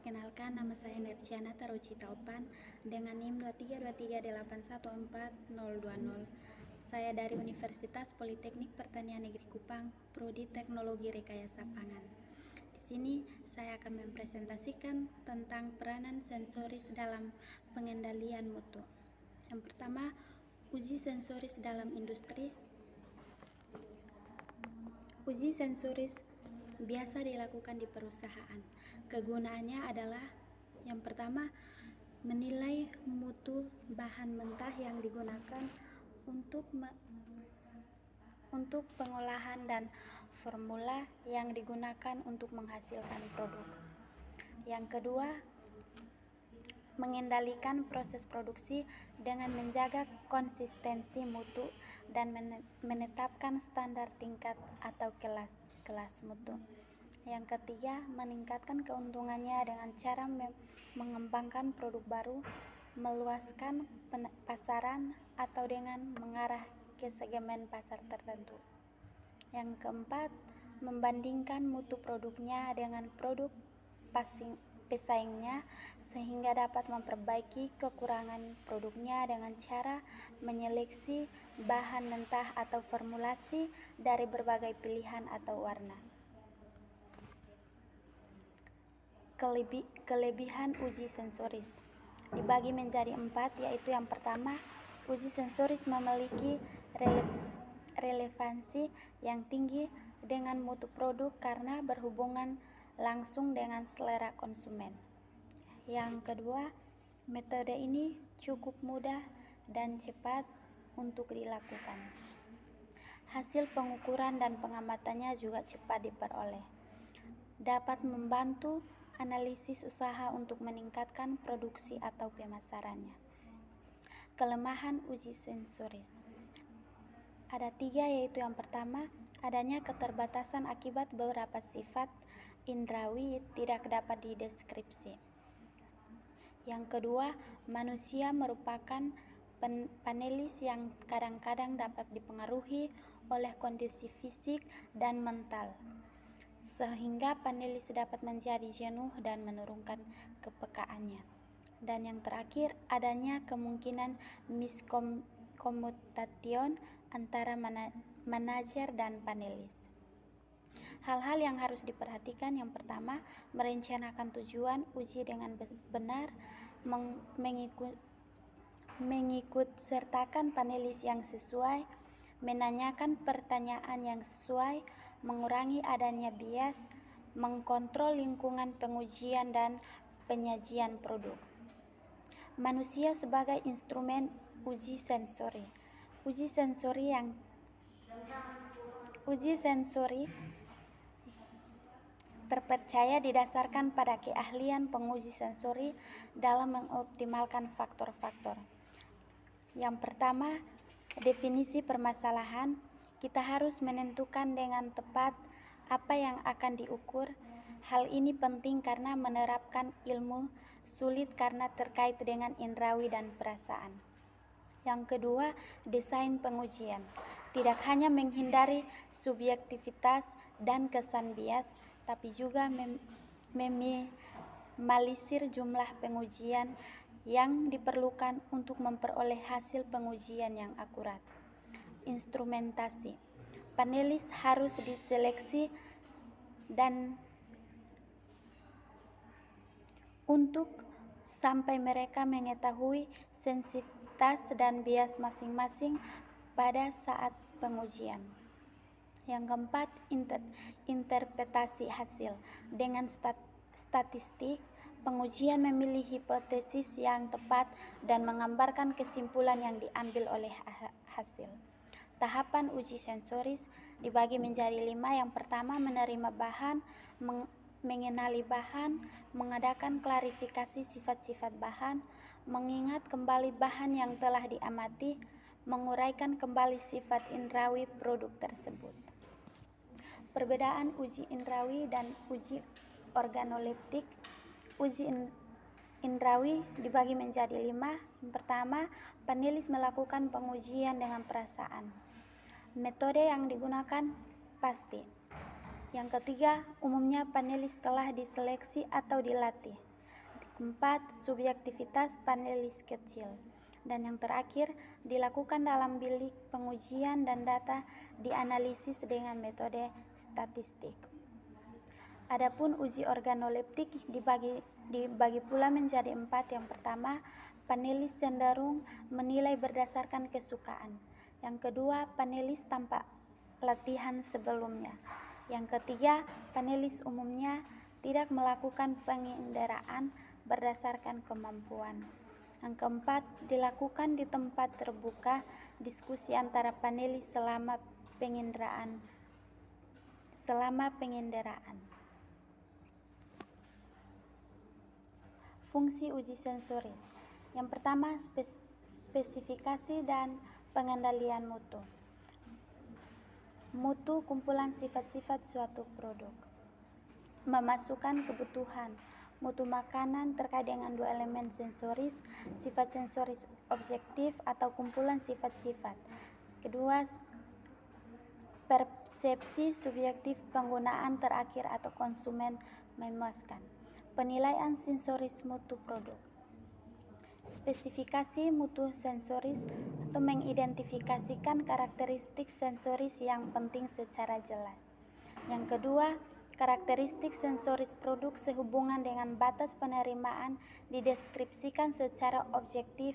Perkenalkan, nama saya Nerciana Taruci Taupan dengan NIM 23238142020. Saya dari Universitas Politeknik Pertanian Negeri Kupang, Prodi Teknologi Rekayasa Pangan. Di sini saya akan mempresentasikan tentang peranan sensoris dalam pengendalian mutu. Yang pertama, uji sensoris dalam industri. Uji sensoris biasa dilakukan di perusahaan. Kegunaannya adalah yang pertama, menilai mutu bahan mentah yang digunakan untuk pengolahan dan formula yang digunakan untuk menghasilkan produk. Yang kedua, mengendalikan proses produksi dengan menjaga konsistensi mutu dan menetapkan standar tingkat atau kelas mutu. Yang ketiga, meningkatkan keuntungannya dengan cara mengembangkan produk baru, meluaskan pasaran, atau dengan mengarah ke segmen pasar tertentu. Yang keempat, membandingkan mutu produknya dengan produk pesaingnya sehingga dapat memperbaiki kekurangan produknya dengan cara menyeleksi bahan mentah atau formulasi dari berbagai pilihan atau warna. Kelebihan uji sensoris dibagi menjadi 4, yaitu yang pertama, uji sensoris memiliki relevansi yang tinggi dengan mutu produk karena berhubungan langsung dengan selera konsumen. Yang kedua, metode ini cukup mudah dan cepat untuk dilakukan. Hasil pengukuran dan pengamatannya juga cepat diperoleh. Dapat membantu analisis usaha untuk meningkatkan produksi atau pemasarannya. Kelemahan uji sensoris ada 3, yaitu yang pertama, adanya keterbatasan akibat beberapa sifat indrawi tidak dapat dideskripsi. Yang kedua, manusia merupakan panelis yang kadang-kadang dapat dipengaruhi oleh kondisi fisik dan mental, sehingga panelis dapat menjadi jenuh dan menurunkan kepekaannya. Dan yang terakhir, adanya kemungkinan miskomutation antara manajer dan panelis. Hal-hal yang harus diperhatikan, yang pertama, merencanakan tujuan uji dengan benar, mengikut sertakan panelis yang sesuai, menanyakan pertanyaan yang sesuai, mengurangi adanya bias, mengkontrol lingkungan pengujian dan penyajian produk. Manusia sebagai instrumen uji sensori. Uji sensori terpercaya didasarkan pada keahlian penguji sensori dalam mengoptimalkan faktor-faktor. Yang pertama, definisi permasalahan. Kita harus menentukan dengan tepat apa yang akan diukur. Hal ini penting karena menerapkan ilmu sulit karena terkait dengan indrawi dan perasaan. Yang kedua, desain pengujian. Tidak hanya menghindari subjektivitas dan kesan bias, tapi juga meminimalisir jumlah pengujian yang diperlukan untuk memperoleh hasil pengujian yang akurat. Instrumentasi. Panelis harus diseleksi dan untuk sampai mereka mengetahui sensitivitas dan bias masing-masing pada saat pengujian. Yang keempat, interpretasi hasil. Dengan statistik, pengujian memilih hipotesis yang tepat dan mengambarkan kesimpulan yang diambil oleh hasil. Tahapan uji sensoris dibagi menjadi 5. Yang pertama, menerima bahan, mengenali bahan, mengadakan klarifikasi sifat-sifat bahan, mengingat kembali bahan yang telah diamati, menguraikan kembali sifat indrawi produk tersebut. Perbedaan uji indrawi dan uji organoleptik. Uji indrawi dibagi menjadi 5. Yang pertama, panelis melakukan pengujian dengan perasaan. Metode yang digunakan pasti. Yang ketiga, umumnya panelis telah diseleksi atau dilatih. Keempat, subjektivitas panelis kecil. Dan yang terakhir, dilakukan dalam bilik pengujian dan data dianalisis dengan metode statistik. Adapun uji organoleptik dibagi pula menjadi 4. Yang pertama, panelis cenderung menilai berdasarkan kesukaan. Yang kedua, panelis tanpa latihan sebelumnya. Yang ketiga, panelis umumnya tidak melakukan penginderaan berdasarkan kemampuan. Yang keempat, dilakukan di tempat terbuka diskusi antara panelis selama penginderaan. Fungsi uji sensoris. Yang pertama, spesifikasi dan pengendalian mutu. Mutu kumpulan sifat-sifat suatu produk. Memasukkan kebutuhan. Mutu makanan terkait dengan 2 elemen sensoris, sifat sensoris objektif atau kumpulan sifat-sifat. Kedua, persepsi subjektif penggunaan terakhir atau konsumen memuaskan. Penilaian sensoris mutu produk. Spesifikasi mutu sensoris atau mengidentifikasikan karakteristik sensoris yang penting secara jelas. Yang kedua, karakteristik sensoris produk sehubungan dengan batas penerimaan dideskripsikan secara objektif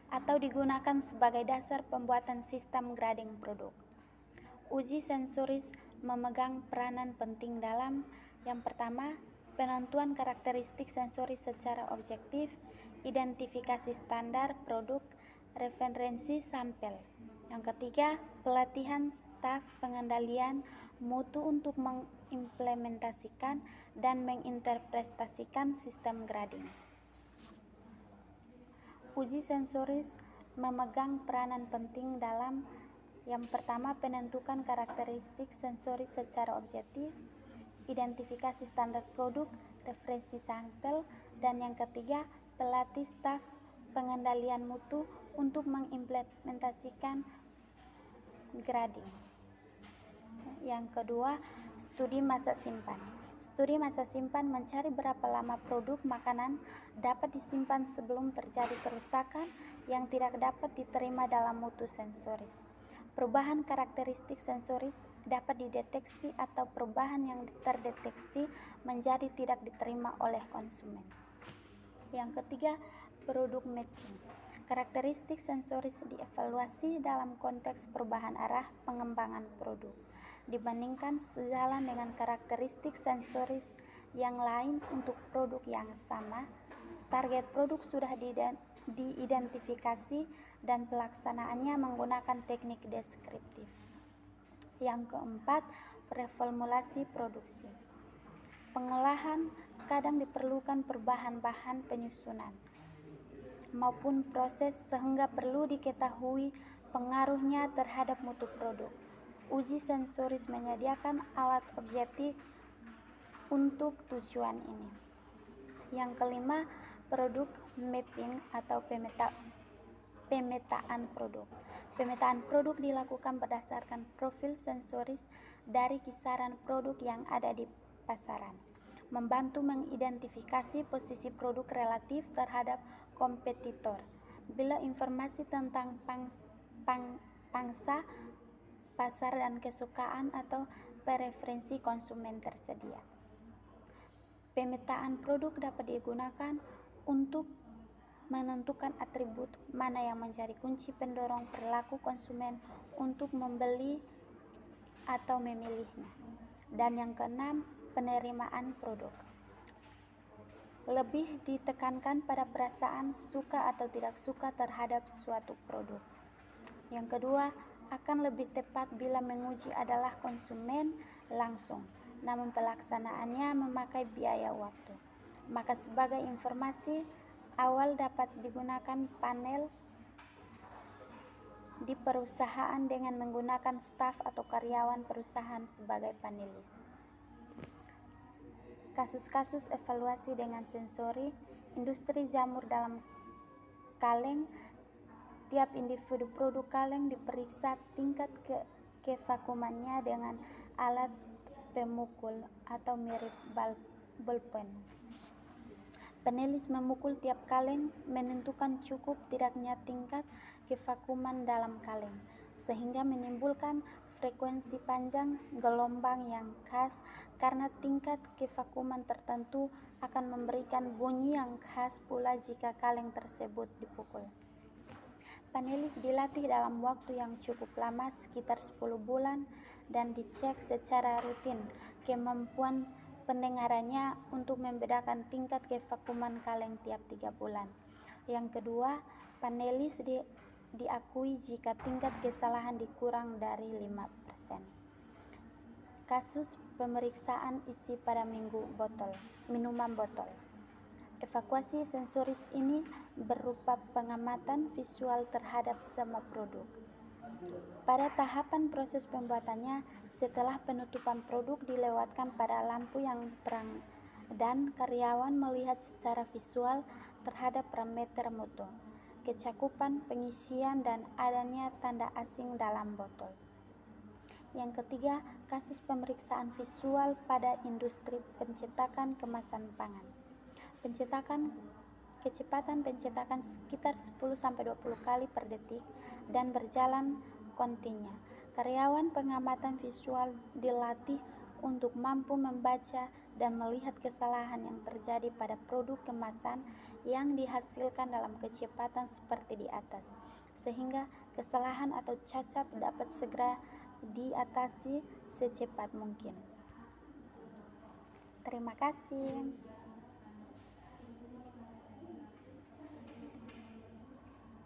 atau digunakan sebagai dasar pembuatan sistem grading produk. Uji sensoris memegang peranan penting dalam yang pertama, penentuan karakteristik sensoris secara objektif, identifikasi standar produk, referensi sampel. Yang ketiga, pelatihan staf pengendalian mutu untuk mengimplementasikan dan menginterpretasikan sistem grading. Uji sensoris memegang peranan penting dalam yang pertama, penentukan karakteristik sensoris secara objektif, identifikasi standar produk, referensi sampel, dan yang ketiga, pelatih staf pengendalian mutu untuk mengimplementasikan grading. Yang kedua, studi masa simpan. Studi masa simpan mencari berapa lama produk makanan dapat disimpan sebelum terjadi kerusakan yang tidak dapat diterima dalam mutu sensoris. Perubahan karakteristik sensoris dapat dideteksi atau perubahan yang terdeteksi menjadi tidak diterima oleh konsumen. Yang ketiga, produk matching. Karakteristik sensoris dievaluasi dalam konteks perubahan arah pengembangan produk dibandingkan sejalan dengan karakteristik sensoris yang lain untuk produk yang sama. Target produk sudah diidentifikasi dan pelaksanaannya menggunakan teknik deskriptif. Yang keempat, reformulasi produksi. Pengolahan kadang diperlukan perubahan bahan penyusunan maupun proses sehingga perlu diketahui pengaruhnya terhadap mutu produk. Uji sensoris menyediakan alat objektif untuk tujuan ini. Yang kelima, produk mapping atau pemetaan produk. Pemetaan produk dilakukan berdasarkan profil sensoris dari kisaran produk yang ada di pasaran, membantu mengidentifikasi posisi produk relatif terhadap kompetitor. Bila informasi tentang pangsa, pasar dan kesukaan atau preferensi konsumen tersedia. Pemetaan produk dapat digunakan untuk menentukan atribut mana yang menjadi kunci pendorong perilaku konsumen untuk membeli atau memilihnya. Dan yang keenam, penerimaan produk. Lebih ditekankan pada perasaan suka atau tidak suka terhadap suatu produk. Yang kedua, akan lebih tepat bila menguji adalah konsumen langsung, namun pelaksanaannya memakai biaya waktu. Maka sebagai informasi awal dapat digunakan panel di perusahaan dengan menggunakan staf atau karyawan perusahaan sebagai panelis. Kasus-kasus evaluasi dengan sensori, industri jamur dalam kaleng. Tiap individu produk kaleng diperiksa tingkat kevakuumannya dengan alat pemukul atau mirip ballpen. Penulis memukul tiap kaleng menentukan cukup tidaknya tingkat kevakuman dalam kaleng, sehingga menimbulkan frekuensi panjang gelombang yang khas karena tingkat kevakuman tertentu akan memberikan bunyi yang khas pula jika kaleng tersebut dipukul. Penulis dilatih dalam waktu yang cukup lama, sekitar 10 bulan, dan dicek secara rutin kemampuan pendengarannya untuk membedakan tingkat kevakuman kaleng tiap 3 bulan. Yang kedua, panelis diakui jika tingkat kesalahan dikurang dari 5%. Kasus pemeriksaan isi pada minuman botol. Evakuasi sensoris ini berupa pengamatan visual terhadap semua produk. Pada tahapan proses pembuatannya, setelah penutupan produk dilewatkan pada lampu yang terang dan karyawan melihat secara visual terhadap parameter mutu, kecakupan, pengisian, dan adanya tanda asing dalam botol. Yang ketiga, kasus pemeriksaan visual pada industri pencetakan kemasan pangan. Kecepatan pencetakan sekitar 10-20 kali per detik dan berjalan kontinu. Karyawan pengamatan visual dilatih untuk mampu membaca dan melihat kesalahan yang terjadi pada produk kemasan yang dihasilkan dalam kecepatan seperti di atas, sehingga kesalahan atau cacat dapat segera diatasi secepat mungkin. Terima kasih.